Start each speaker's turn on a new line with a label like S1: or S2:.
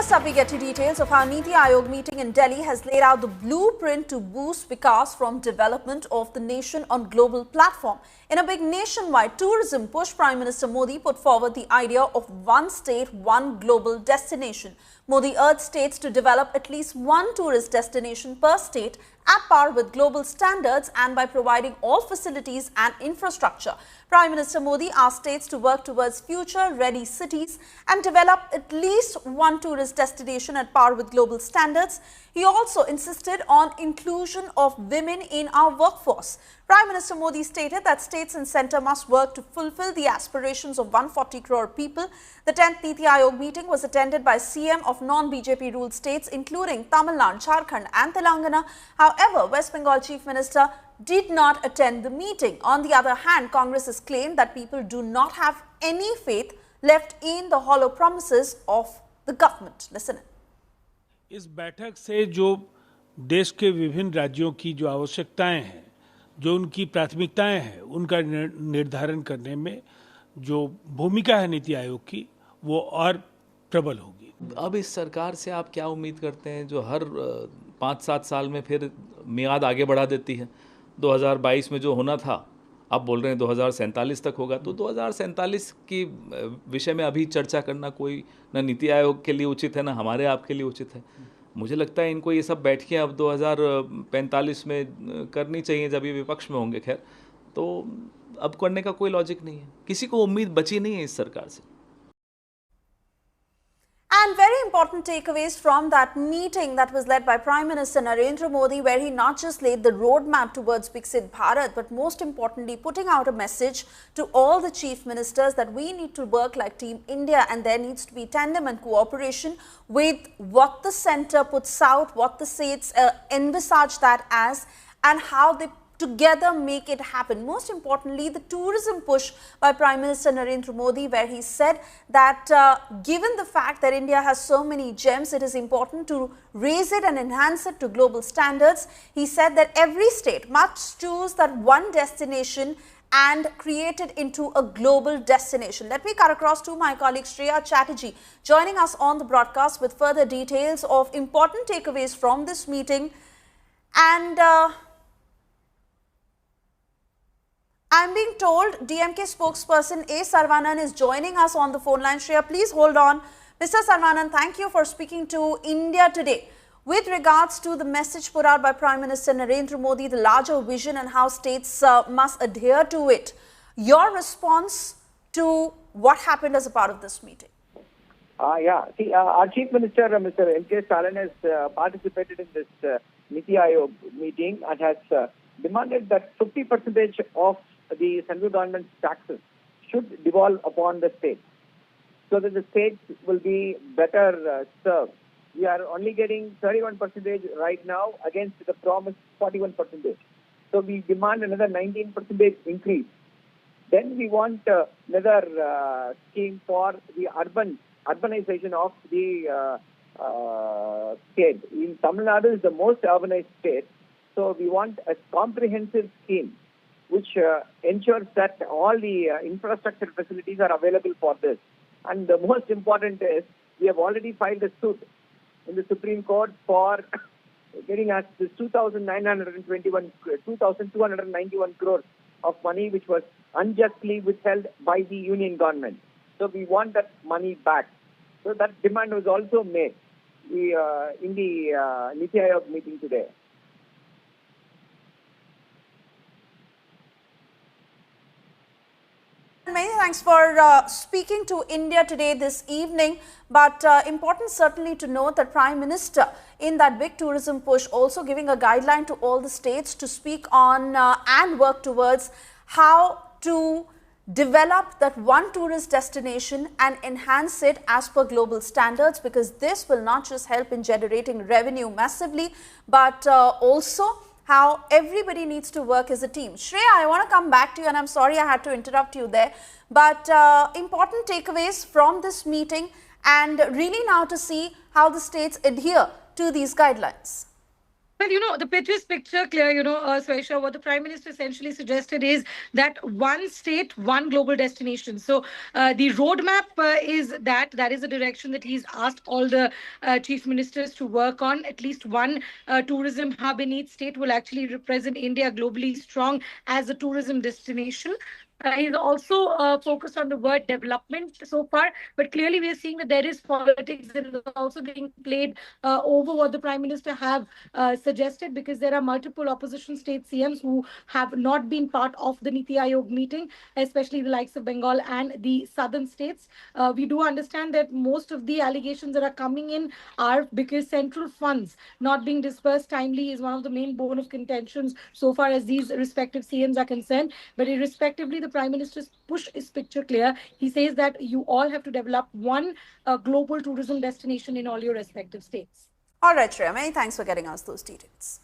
S1: first up, we get to details of how NITI Aayog meeting in Delhi has laid out the blueprint to boost Vikas from development of the nation on global platform. In a big nationwide tourism push, Prime Minister Modi put forward the idea of one state, one global destination. Modi urged states to develop at least one tourist destination per state at par with global standards and by providing all facilities and infrastructure. Prime Minister Modi asked states to work towards future-ready cities and develop at least one tourist destination at par with global standards. He also insisted on inclusion of women in our workforce. Prime Minister Modi stated that states and centre must work to fulfill the aspirations of 140 crore people. The 10th NITI Aayog meeting was attended by CM of non-BJP ruled states including Tamil Nadu, Jharkhand and Telangana. However, West Bengal Chief Minister did not attend the meeting. On the other hand, Congress has claimed that people do not have any faith left in the hollow promises of the government. Listen in.
S2: इस बैठक से जो देश के विभिन्न राज्यों की जो आवश्यकताएं हैं, जो उनकी प्राथमिकताएं हैं, उनका निर्धारण करने में जो भूमिका है नीति आयोग की, वो और प्रबल होगी।
S3: अब इस सरकार से आप क्या उम्मीद करते हैं जो हर 5-7 साल में फिर मियाद आगे बढ़ा देती है? 2022 में जो होना था, आप बोल रहे हैं 2047 तक होगा, तो 2047 की विषय में अभी चर्चा करना कोई ना नीति आयोग के लिए उचित है ना हमारे आपके लिए उचित है। मुझे लगता है इनको ये सब बैठकें अब 2045 में करनी चाहिए जब ये विपक्ष में होंगे। खैर, तो अब करने का कोई लॉजिक नहीं है, किसी को उम्मीद बची नहीं है इस सरकार से।
S1: And very important takeaways from that meeting that was led by Prime Minister Narendra Modi, where he not just laid the roadmap towards Viksit Bharat, but most importantly, putting out a message to all the chief ministers that we need to work like Team India and there needs to be tandem and cooperation with what the centre puts out, what the states envisage that as, and how they together make it happen. Most importantly, the tourism push by Prime Minister Narendra Modi, where he said that given the fact that India has so many gems, it is important to raise it and enhance it to global standards. He said that every state must choose that one destination and create it into a global destination. Let me cut across to my colleague Shreya Chatterjee, joining us on the broadcast with further details of important takeaways from this meeting. And I'm being told DMK spokesperson A. Sarvanan is joining us on the phone line. Shreya, please hold on. Mr. Sarvanan, thank you for speaking to India Today. With regards to the message put out by Prime Minister Narendra Modi, the larger vision and how states must adhere to it, your response to what happened as a part of this meeting?
S4: See, our Chief Minister, Mr. M.K. Stalin, has participated in this NITI Aayog meeting and has demanded that 50% of the central government's taxes should devolve upon the states, so that the states will be better served. We are only getting 31% right now against the promised 41%. So we demand another 19% increase. Then we want another scheme for the urbanization of the state. In Tamil Nadu is the most urbanized state, so we want a comprehensive scheme which ensures that all the infrastructure facilities are available for this. And the most important is we have already filed a suit in the Supreme Court for getting us this 2,291 crores of money which was unjustly withheld by the union government. So we want that money back. So that demand was also made in the NITI Aayog meeting today.
S1: Many thanks for speaking to India Today this evening. But important certainly to note that Prime Minister in that big tourism push also giving a guideline to all the states to speak on and work towards how to develop that one tourist destination and enhance it as per global standards, because this will not just help in generating revenue massively, but also how everybody needs to work as a team. Shreya, I want to come back to you, and I'm sorry I had to interrupt you there, but important takeaways from this meeting and really now to see how the states adhere to these guidelines.
S5: Well, the picture is picture clear, Swesha. What the Prime Minister essentially suggested is that one state, one global destination. So the roadmap is that is the direction that he's asked all the chief ministers to work on. At least one tourism hub in each state will actually represent India globally strong as a tourism destination. He's also focused on the word development so far, but clearly we are seeing that there is politics that is also being played over what the Prime Minister have suggested, because there are multiple opposition state CMs who have not been part of the NITI Aayog meeting, especially the likes of Bengal and the southern states. We do understand that most of the allegations that are coming in are because central funds not being dispersed timely is one of the main bone of contentions so far as these respective CMs are concerned. But irrespectively, the Prime Minister's push is picture clear. He says that you all have to develop one global tourism destination in all your respective states.
S1: All right, Shreya, many thanks for getting us those details.